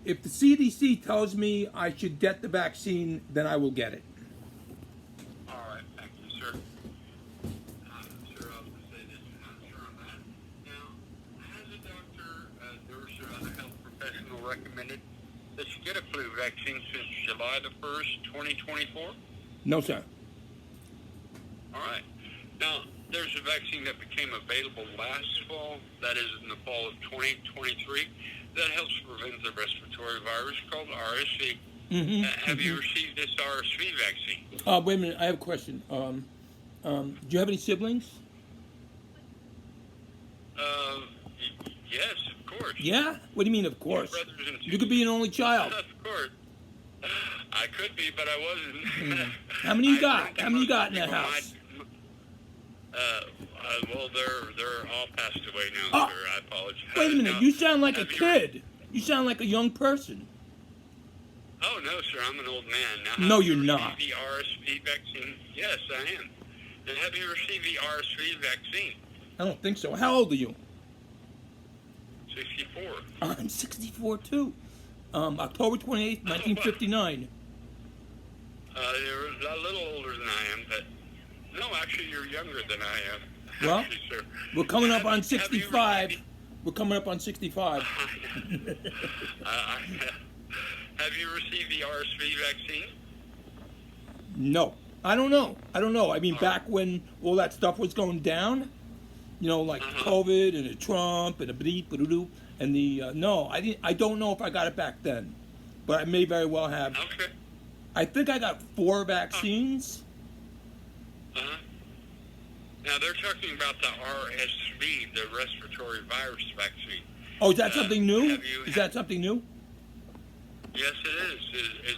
if the CDC tells me I should get the vaccine, then I will get it. All right, thank you, sir. I'm sure I was going to say this, and I'm sure on that. Now, has a doctor, nurse, or other health professional recommended that you get a flu vaccine since July the 1st, 2024? No, sir. All right. Now, there's a vaccine that became available last fall, that is in the fall of 2023, that helps prevent the respiratory virus called RSV. Have you received this RSV vaccine? Wait a minute, I have a question. Do you have any siblings? Yes, of course. Yeah? What do you mean, of course? Brothers and sisters. You could be an only child. Of course. I could be, but I wasn't. How many you got? How many you got in that house? Well, they're all passed away now, Oh, sir. I apologize. Wait a minute, Now, you sound like a have you- kid. You sound like a young person. Oh, no, sir, I'm an old man. Now, No, have you you're not. received the RSV vaccine? Yes, I am. And have you received the RSV vaccine? I don't think so. How old are you? 64. I'm 64 too. October 28th, 1959. You're a little older than I am, but no, actually, you're younger than I am. Well, Actually, sir. We're coming up on Have you 65. received We're coming up on 65. Have you received the RSV vaccine? No. I don't know. I mean, back when all that stuff was going down, you know, like COVID and the Trump and the bleep, doo and the no, I didn't. I don't know if I got it back then, but I may very well have. Okay. I think I got 4 vaccines. Now, they're talking about the RSV, the respiratory virus vaccine. Oh, is that something new? have you- Is that something new? Yes, it is.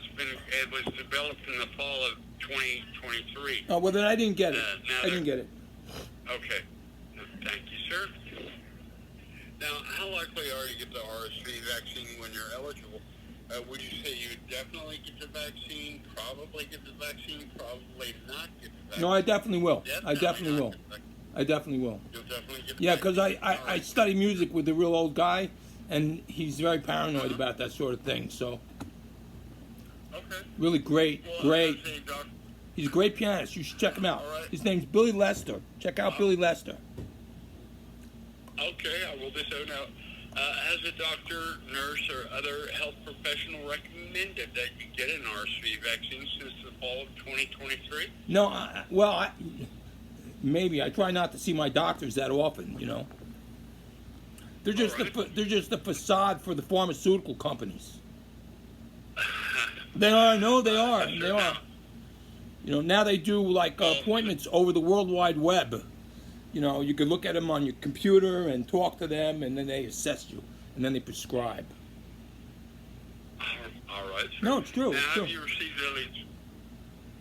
It was developed in the fall of 2023. Oh, well, then I didn't get it. now I didn't get it. Okay. Thank you, sir. Now, how likely are you to get the RSV vaccine when you're eligible? Would you say you would definitely get the vaccine, probably get the vaccine, probably not get the vaccine? No, I definitely will. I Definitely definitely not will. get the vaccine. I definitely will. You'll definitely get the Yeah, because vaccine. I All right. study music with a real old guy, and he's very paranoid about that sort of thing. So, Okay. really great, Well, great. I would say, Doc, He's a great pianist. You should check him out. All right. His name's Billy Lester. Check out Billy Lester. okay, I will do so now. Has a doctor, nurse, or other health professional recommended that you get an RSV vaccine since the fall of 2023? No, maybe I try not to see my doctors that often. You know, they're just they're just the facade for the pharmaceutical companies. They are. No, they are. They are. You know, now they do like appointments over the World Wide Web. You know, you can look at them on your computer and talk to them, and then they assess you, and then they prescribe. All right. Sir. No, it's true. Now, It's true. have you received at least?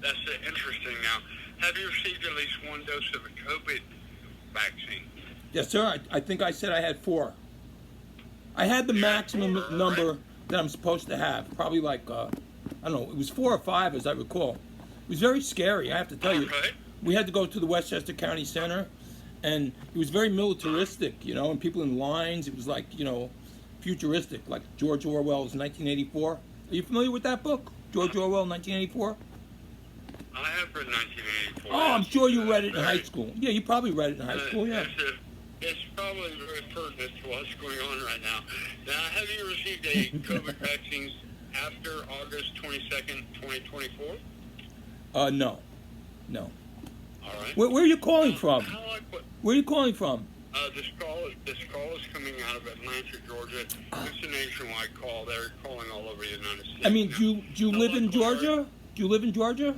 That's interesting. Now, have you received at least one dose of a COVID vaccine? Yes, sir. I think I said I had 4. I had the maximum number that I'm supposed to have. Probably like, I don't know, it was 4 or 5 as I recall. It was very scary, I have to tell you. Okay. We had to go to the Westchester County Center, and it was very militaristic, you know, and people in lines. It was like, you know, futuristic, like George Orwell's 1984. Are you familiar with that book, George Orwell, 1984? I have read 1984. Oh, I'm sure you read it in high school. Yeah, you probably read it in high school, yeah. It's probably very pertinent to what's going on right now. Now, have you received a COVID vaccine after August 22nd, 2024? No. All right. Where are you calling from? How like what? Where are you calling from? This call is coming out of Atlanta, Georgia. It's a nationwide call. They're calling all over the United States. I mean, now. do you live in Georgia? Do you live in Georgia?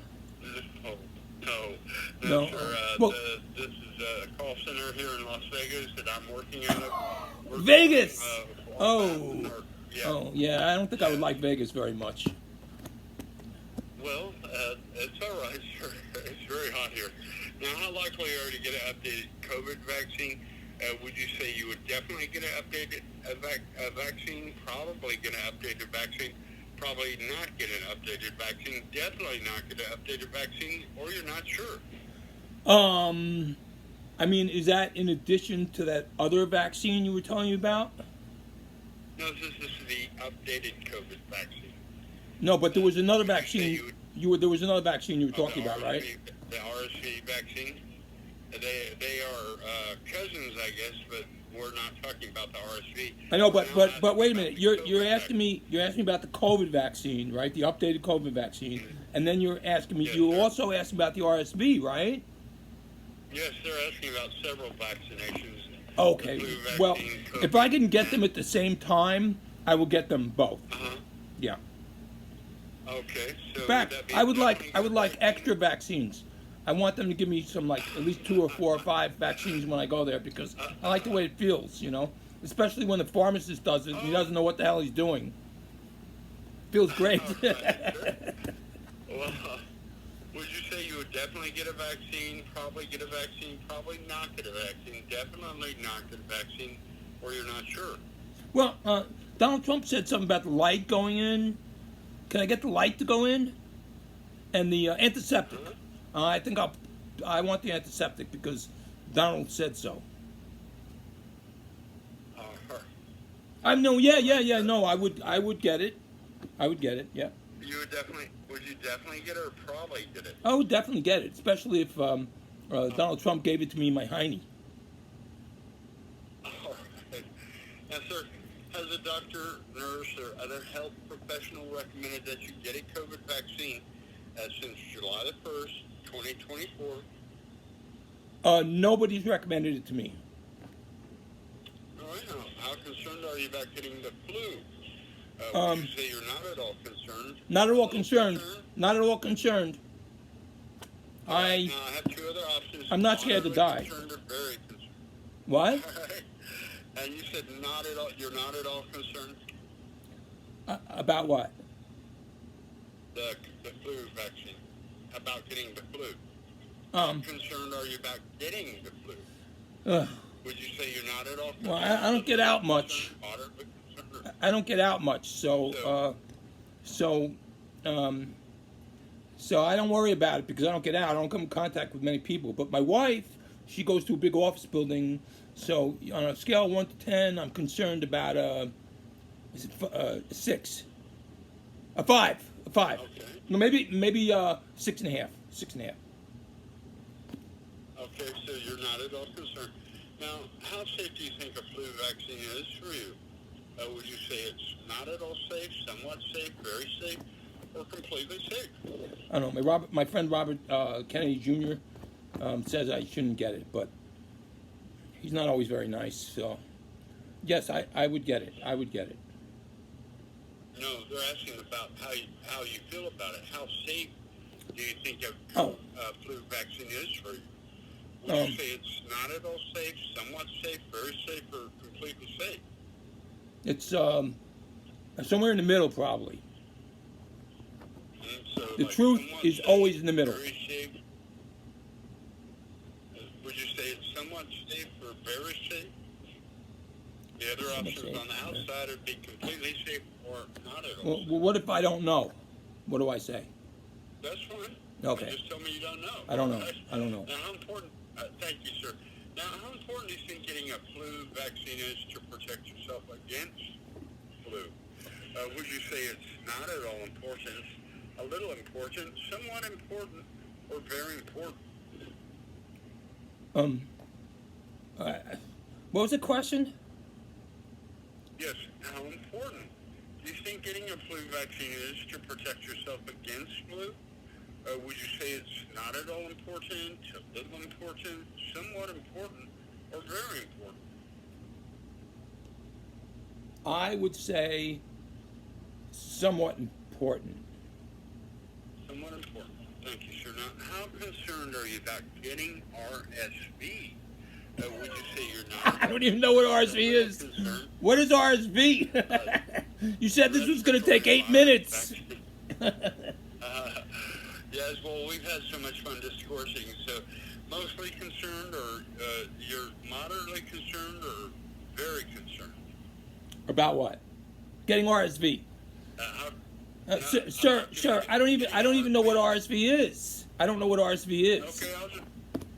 No, No. sir. Well- This is a call center here in Las Vegas that I'm working out of. Vegas! Oh. Yeah. Oh, yeah, I don't think I would like Vegas very much. Well, it's all right, sir. It's very hot here. Now, how likely are you to get an updated COVID vaccine? Would you say you would definitely get an updated vaccine? Probably get an updated vaccine. Probably not get an updated vaccine. Definitely not get an updated vaccine, or you're not sure. I mean, is that in addition to that other vaccine you were telling me about? No, this is the updated COVID vaccine. No, but there was another Would you say vaccine. you would, There was another vaccine you were oh, talking about, right? the RSV vaccine. They are cousins, I guess, but we're not talking about the RSV. I know, We're now but asking wait a about minute. the You're COVID asking me about the COVID vaccine, right? The updated COVID vaccine, and then you're asking me. Yes, You sir. also asked about the RSV, right? Yes, they're asking about several vaccinations. Okay. The flu vaccine, Well, COVID. if I can get them at the same time, I will get them both. Uh-huh. Yeah. Okay. So In fact, would that be I would like vaccine? extra vaccines. I want them to give me some, like, at least 2 or 4 or 5 vaccines when I go there, because I like the way it feels, you know? Especially when the pharmacist does it and he doesn't know what the hell he's doing. Feels great. All right, sure. Well, would you say you would definitely get a vaccine, probably get a vaccine, probably not get a vaccine, definitely not get a vaccine, or you're not sure? Well, Donald Trump said something about the light going in. Can I get the light to go in? And the antiseptic. I think I want the antiseptic because Donald said so. No, no, I would get it. I would get it, yeah. Would you definitely get it or probably get it? I would definitely get it, especially if Donald Trump gave it to me in my hiney. All right. Now, sir, has a doctor, nurse, or other health professional recommended that you get a COVID vaccine since July the 1st, 2024? Nobody's recommended it to me. All right. How concerned are you about getting the flu? Would you say you're not at all concerned? Not at all concerned. Not at all concerned. Now, I have 2 other options. I'm not scared to die. Concerned or very concerned. What? All right. And you said not at all. You're not at all concerned. About what? The flu vaccine. About getting the flu. How concerned are you about getting the flu? Would you say you're not at all concerned? Well, I don't get out much. Moderately concerned? I don't get out much, so I don't worry about it because I don't get out. I don't come in contact with many people. But my wife, she goes to a big office building, so on a scale of 1 to 10, I'm concerned about 6, a 5, a 5. Okay. No, maybe 6.5, 6.5. Okay, so you're not at all concerned. Now, how safe do you think a flu vaccine is for you? Would you say it's not at all safe, somewhat safe, very safe, or completely safe? I don't know. My friend Robert Kennedy Jr. Says I shouldn't get it, but he's not always very nice. So, yes, I would get it. I would get it. No, they're asking about how you feel about it. How safe do you think a flu vaccine is for you? Would you say it's not at all safe, somewhat safe, very safe, or completely safe? It's somewhere in the middle, probably. So, The like, truth somewhat is safe, always in the middle. Very safe. Would you say it's somewhat safe or very safe? The other Somewhat options safe, on the outside would be completely safe or not at all Well, safe. what if I don't know? What do I say? That's fine. Okay. Just tell me you don't know. I don't know. Right? I don't know. Now, how important? Thank you, sir. Now, how important do you think getting a flu vaccine is to protect yourself against flu? Would you say it's not at all important, a little important, somewhat important, or very important? What was the question? Yes. How important do you think getting a flu vaccine is to protect yourself against flu? Would you say it's not at all important, a little important, somewhat important, or very important? I would say somewhat important. Somewhat important. Thank you, sir. Now, how concerned are you about getting RSV? Would you say you're not? I don't even know what RSV is. Concerned? What is RSV? You said this was going to take 8 minutes. Yes, well, we've had so much fun discoursing. So, mostly concerned, or you're moderately concerned, or very concerned? About what? Getting RSV. Sir, I don't even know what RSV is. I don't know what RSV is. Okay,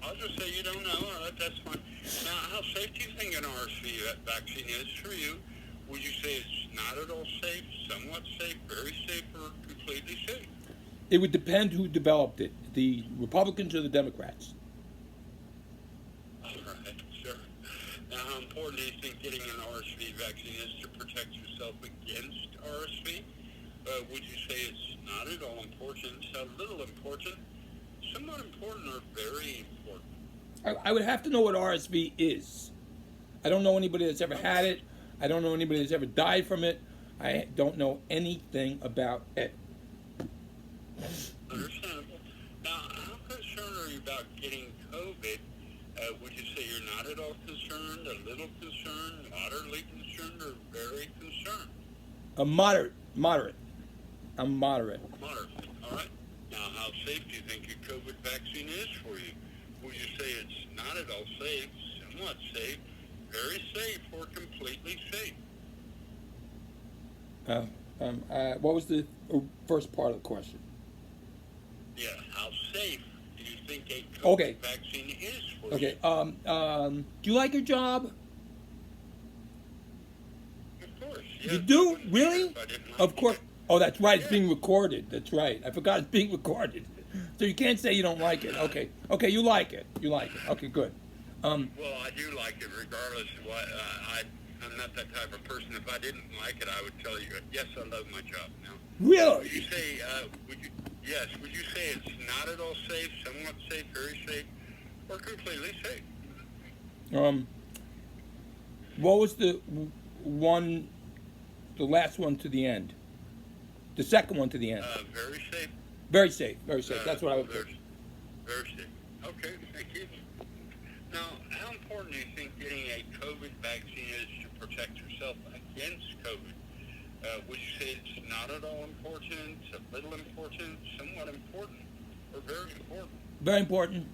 I'll just say you don't know. All right, that's fine. Now, how safe do you think an RSV vaccine is for you? Would you say it's not at all safe, somewhat safe, very safe, or completely safe? It would depend who developed it, the Republicans or the Democrats. All right, sure. Now, how important do you think getting an RSV vaccine is to protect yourself against RSV? Would you say it's not at all important, a little important, somewhat important, or very important? I would have to know what RSV is. I don't know anybody that's ever had it. I don't know anybody that's ever died from it. I don't know anything about it. Understandable. Now, how concerned are you about getting COVID? Would you say you're not at all concerned, a little concerned, moderately concerned, or very concerned? Moderate. I'm moderate. Moderate. All right. Now, how safe do you think your COVID vaccine is for you? Would you say it's not at all safe, somewhat safe, very safe, or completely safe? What was the first part of the question? Yeah, how safe do you think a COVID vaccine is for you? Okay. Do you like your job? Of course. Yes, You do? Really? Of course. It. Oh, that's right. It's Yeah. being recorded. That's right. I forgot it's being recorded. So you can't say you don't like it. Okay. Okay, you like it. You like it. Okay, good. Well, I do like it regardless of what. I'm not that type of person. If I didn't like it, I would tell you, yes, I love my job now. Really? Would you say, would you say it's not at all safe, somewhat safe, very safe, or completely safe? What was the last one to the end? The second one to the end. Very safe. Very safe. Very safe. That's what I would put. Very safe. Okay, thank you. Now, how important do you think getting a COVID vaccine is to protect yourself against COVID? Would you say it's not at all important, a little important, somewhat important, or very important? Very important.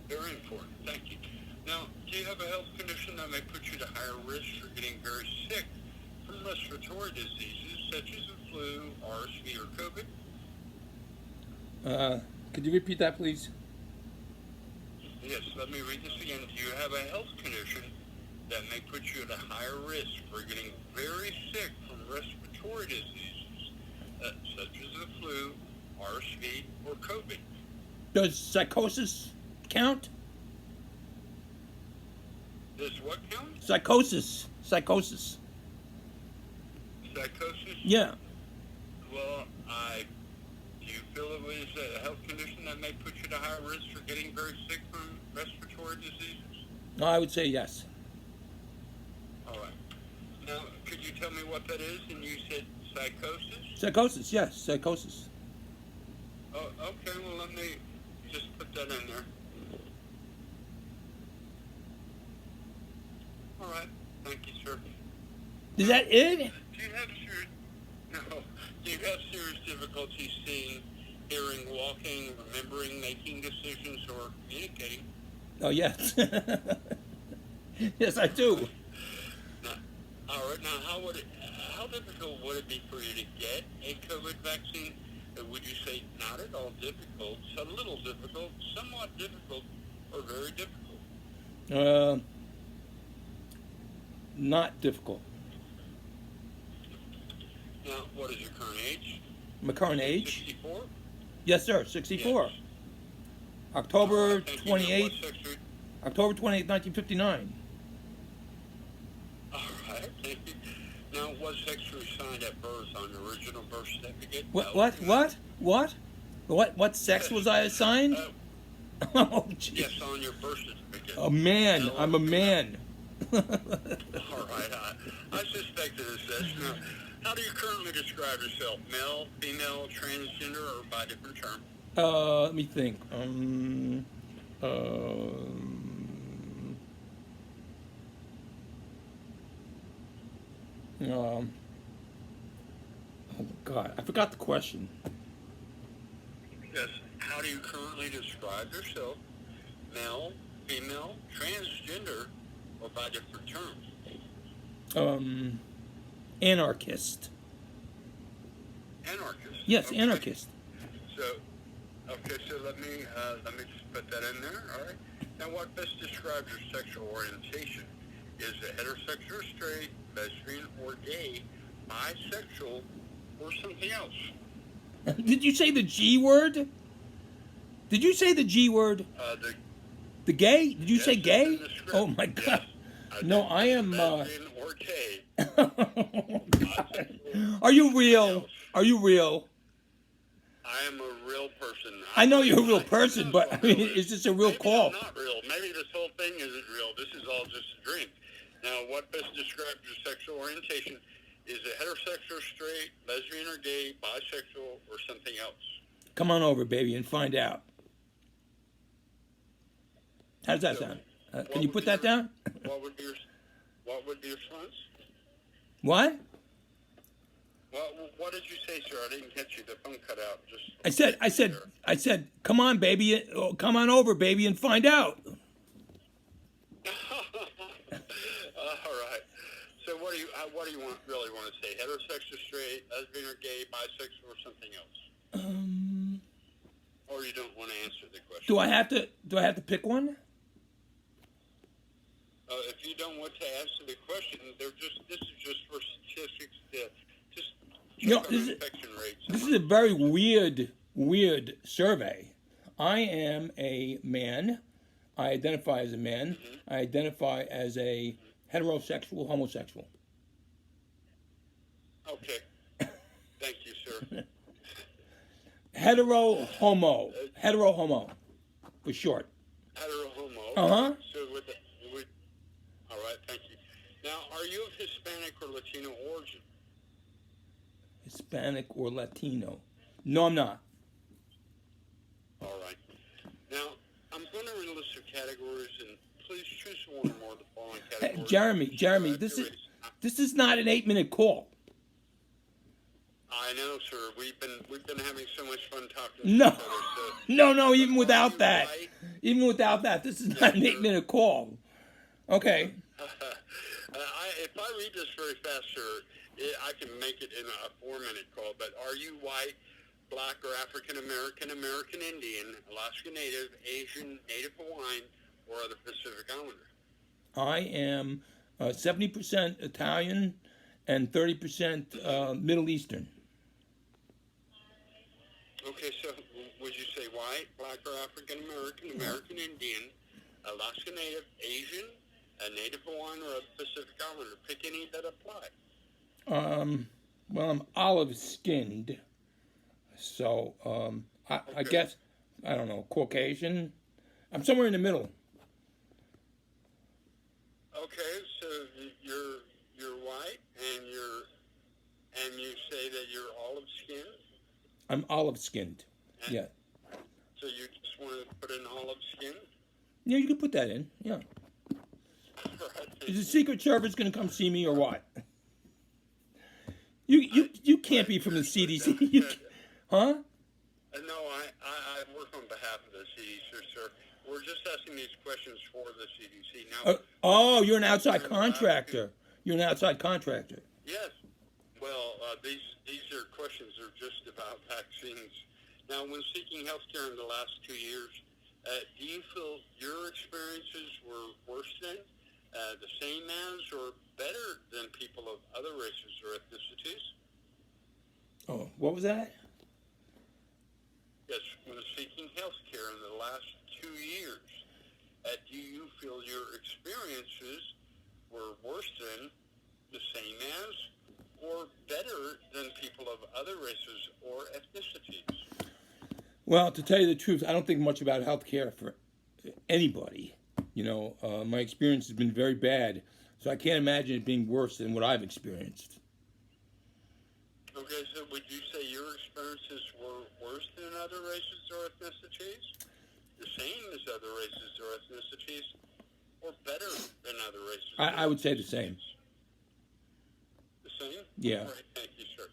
Very important. Thank you. Now, do you have a health condition that may put you at higher risk for getting very sick from respiratory diseases such as the flu, RSV, or COVID? Could you repeat that, please? Yes, let me read this again. Do you have a health condition that may put you at a higher risk for getting very sick from respiratory diseases such as the flu, RSV, or COVID? Does psychosis count? Does what count? Psychosis. Psychosis? Yeah. Well, do you feel it was a health condition that may put you at a higher risk for getting very sick from respiratory diseases? No, I would say yes. All right. Now, could you tell me what that is? And you said psychosis? Psychosis, yes, psychosis. Oh, okay. Well, let me just put that in there. All right. Thank you, sir. Is that it? Do you have Do you have serious difficulties seeing, hearing, walking, remembering, making decisions, or communicating? Oh, yes. Yes, I do. Now, all right. Now, how difficult would it be for you to get a COVID vaccine? Would you say not at all difficult, a little difficult, somewhat difficult, or very difficult? Not difficult. Now, what is your current age? My current age? 64? Yes, sir, 64. Yes. October Thank you. Now, 28th, what sex are you- October 28th, 1959. All right, thank you. Now, what sex were you signed at birth on the original birth certificate? What sex was I assigned? Oh, jeez. Yes, on your birth certificate. A man. Male or I'm a female? man. All right, I suspected as such. Now, how do you currently describe yourself? Male, female, transgender, or by different term? Let me think. Oh God, I forgot the question. Yes. How do you currently describe yourself? Male, female, transgender, or by different terms? Anarchist. Anarchist. Yes, Okay. anarchist. So let me just put that in there. All right. Now, what best describes your sexual orientation? Is it heterosexual or straight, lesbian, or gay, bisexual, or something else. Did you say the G word? Did you say the G word? The gay? Did you say gay? Oh my God! Yes, No, I am. Lesbian or gay. Are you real? Are you real? I am a real person. I know you're a real person, but I mean, is this a real call? I'm not real. Maybe this whole thing isn't real. This is all just a dream. Now, what best describes your sexual orientation? Is it heterosexual, straight, lesbian or gay, bisexual, or something else? Come on over, baby, and find out. How does that sound? Can you put that down? What would be your response? What? What did you say, sir? I didn't catch you. The phone cut out. I said, come on, baby, come on over, baby, and find out. All right. So what do you really want to say? Heterosexual, straight, lesbian or gay, bisexual, or something else? Or you don't want to answer the question? Do I have to pick one? If you don't want to answer the question, this is just for statistics to just check on infection rates. This is a very weird survey. I am a man. I identify as a man. Mm-hmm. I identify as a heterosexual, homosexual. Okay. Thank you, sir. Hetero homo, for short. Hetero homo. Uh-huh. So all right, thank you. Now, are you of Hispanic or Latino origin? Hispanic or Latino? No, I'm not. All right. Now, I'm going to list your categories, and please choose one or more of the following categories. Jeremy, this is not an 8-minute call. I know, sir. We've been having so much fun talking to No, each other. So, no. Even without that, this is not an 8-minute call. Okay. If I read this very fast, sir, I can make it in a 4-minute call. But are you white, black, or African American, American Indian, Alaska Native, Asian, Native Hawaiian, or other Pacific Islander? I am 70% Italian and 30% Middle Eastern. Okay, so would you say white, black, or African American, American Indian, Alaska Native, Asian, a Native Hawaiian, or a Pacific Islander? Pick any that apply. Well, I'm olive-skinned, so I guess, I don't know, Caucasian. I'm somewhere in the middle. Okay, so you're white, and you say that you're olive-skinned? I'm olive-skinned, yeah. So you just want to put in olive-skinned? Yeah, you can put that in, yeah. Right. Is the Secret Service going to come see me or what? You can't be from the CDC. Huh? No, I work on behalf of the CDC, sir. We're just asking these questions for the CDC. Now, you're an outside contractor. You're an outside contractor. Yes. Well, these are questions are just about vaccines. Now, when seeking health care in the last 2 years, do you feel your experiences were worse than, the same as, or better than people of other races or ethnicities? Oh, what was that? Yes, when seeking health care in the last 2 years, do you feel your experiences were worse than, the same as, or better than people of other races or ethnicities? Well, to tell you the truth, I don't think much about healthcare for anybody. You know, my experience has been very bad, so I can't imagine it being worse than what I've experienced. Okay, so would you say your experiences were worse than other races or ethnicities? The same as other races or ethnicities? Or better than other races? I would say the same. The same? Yeah. All right, thank you, sir.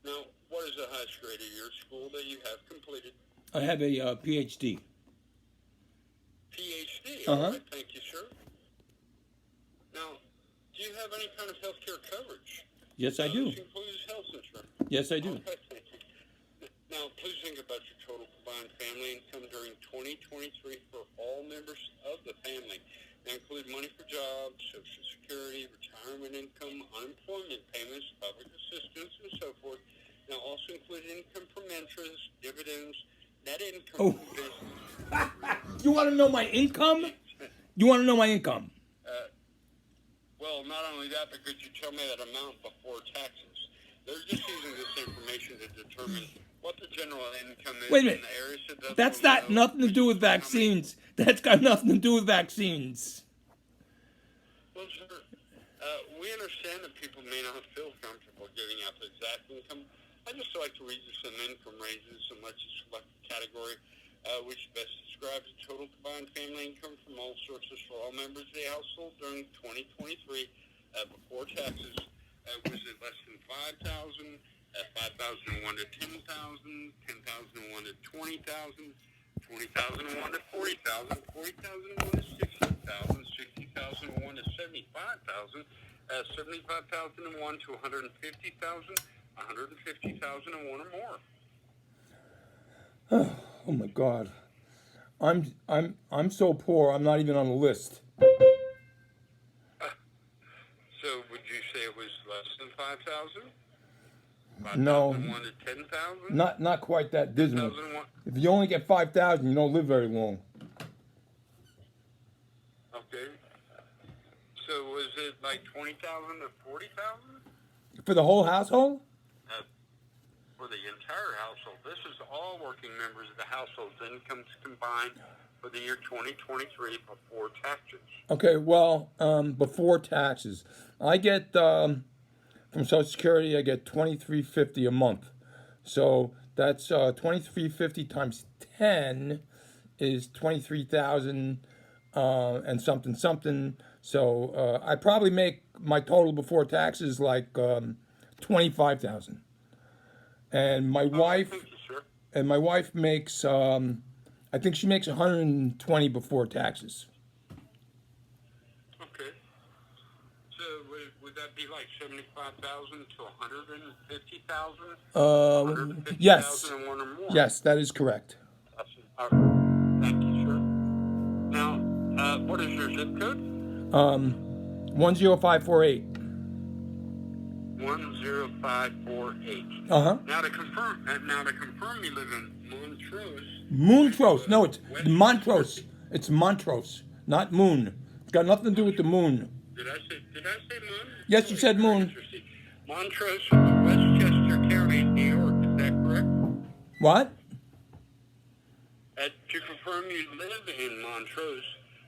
Now, what is the highest grade of your school that you have completed? I have a PhD. PhD? All right, thank you, sir. Now, do you have any kind of health care coverage? Yes, I do. Which includes health insurance? Yes, I do. Okay, thank you. Now, please think about your total combined family income during 2023 for all members of the family. That include money for jobs, Social Security, retirement income, include income from interest, dividends, net income Oh. from business. You want to know my income? You want to know my income? Well, not only that, but could you tell me that amount before taxes? They're just using this information to determine what the general income is Wait a minute. in the areas that That's they'll got know, nothing to do with how many- vaccines. That's got nothing to do with vaccines. Well, sir, we understand that people may not feel comfortable giving out the exact income. I just like to read you some income ranges and let you select a category which best describes the total combined family income from all sources for all members of the household during 2023 before taxes. Was it less than 5,000? 5,001 to 10,000, 10,001 to 20,000, 20,001 to 40,000, 40,001 to 60,000, 60,001 to 75,000, 75,001 to 150,000, 150,001 or more. Oh my God, I'm so poor. I'm not even on the list. So would you say it was less than 5,000? No. 5,001 to 10,000? Not quite that dismal. 10,001? If you only get 5,000, you don't live very long. Okay. So was it like 20,000 to 40,000? For the whole household? For the entire household. This is all working members of the household's incomes combined for the year 2023 before taxes. Okay, well, before taxes, I get from Social Security, I get $2,350 a month. So that's $2,350 times 10 is 23,000 and something. So I probably make my total before taxes like 25,000. And my wife, Thank you, sir. and my wife makes, I think she makes 120 before taxes. Okay. So would that be like 75,000 to 150,000? Yes, 150,001 or more? yes, that is correct. Thank you, sir. Now, what is your zip code? 10548. 10548. Uh-huh. Now to confirm, you live in Montrose. Montrose. No, it's Montrose. It's Montrose, not Moon. It's got nothing to do with the moon. Did I say Moon? Yes, you said Moon. Interesting. Montrose, Westchester County, New York. Is that correct? What? To confirm, you live in Montrose,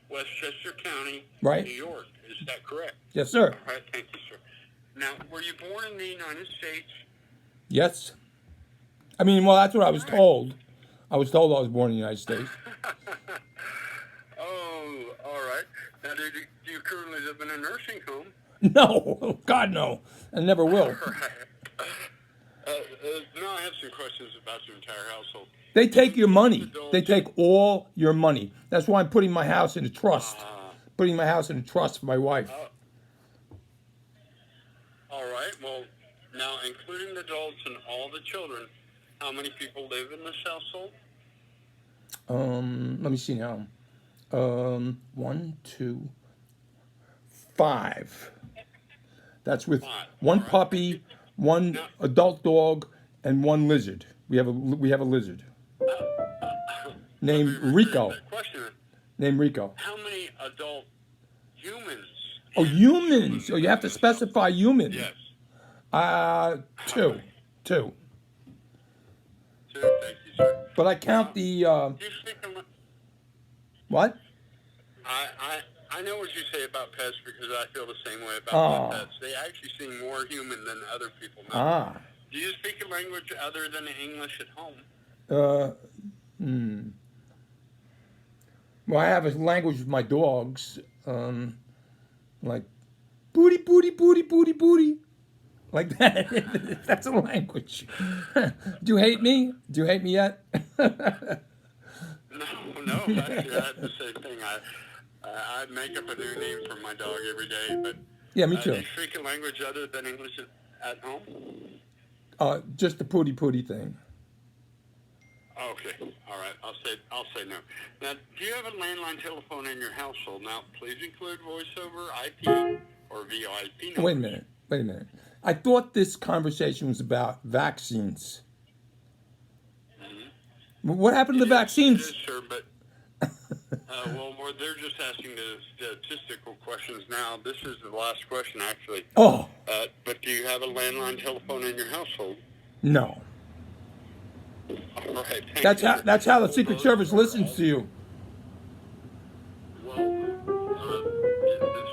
Westchester County, Right. New York. Is that correct? Yes, sir. All right. Thank you, sir. Now, were you born in the United States? Yes. I mean, well, that's what I was told. I was told I was born in the United States. Oh, all right. Now, do you currently live in a nursing home? No, God, no. I never will. All right. Now I have some questions about your entire household. They take your money. They take all your money. That's why I'm putting my house in a trust. Putting my house in a trust for my wife. All right. Well, now, including the adults and all the children, how many people live in this household? Let me see now. 1, 2, 5. That's with 5. one All right. puppy, one adult dog, and one lizard. We have a lizard named Rico. Question: Named Rico. how many adult humans? Oh, humans. Oh, you have to specify humans. Yes. 2. Two. Thank you, sir. But I count the Do you speak a what? I know what you say about pets because I feel the same way about my Ah. pets. They actually seem more human than other people. Now, Ah. do you speak a language other than English at home? Well, I have a language with my dogs, like booty, booty, booty, booty, booty, like that. That's a language. Do you hate me? Do you hate me yet? No. Actually, I have the same thing. I make up a new name for my dog every day. But Yeah, me do too. you speak a language other than English at home? Just the pooty pooty thing. Okay. All right. I'll say no. Now, do you have a landline telephone in your household? Now, please include voice over IP or VoIP numbers. Wait a minute. I thought this conversation was about vaccines. What happened to the It vaccines? is, sir, but they're just asking the statistical questions now. This is the last question, actually. Oh, But do you have a landline telephone in your household? no. All right. Thank That's you, how sir. that's how the Well, Secret those Service are listens all- to you. Well,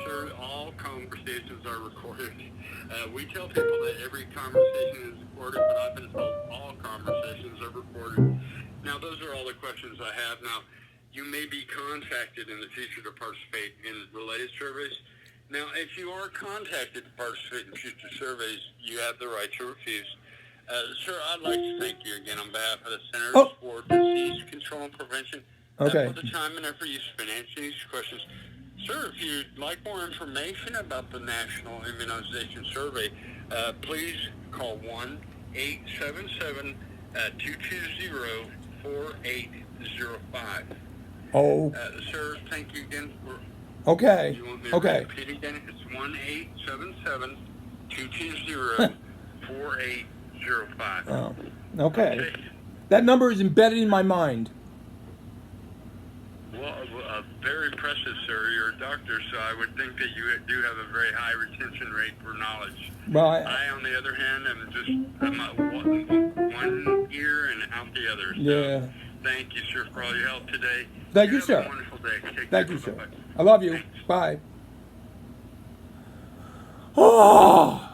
sir, all conversations are recorded. We tell people that every conversation is recorded, but I've been told all conversations are recorded. Now, those are all the questions I have. Now, you may be contacted in the future to participate in related surveys. Now, if you are contacted to participate in future surveys, you have the right to refuse. Sir, I'd like to thank you again on behalf of the Centers Oh. for Disease Control and Prevention Okay. for the time and effort you spent answering these questions. Sir, if you'd like more information about the National Immunization Survey, please call 1-877-220-4805. Oh, Sir, thank you again for... okay. You want me to Okay. repeat again? It's 1-877-220-4805. Oh, okay. That number is embedded in my mind. Well, very impressive, sir. You're a doctor, so I would think that you do have a very high retention rate for knowledge. Well, I, on the other hand, I'm one ear and out the other. So yeah. thank you, sir, for all your help today. Thank you, have sir. a wonderful day. Take Thank care. you, sir. Bye-bye. I love you. Thanks. Bye. Oh.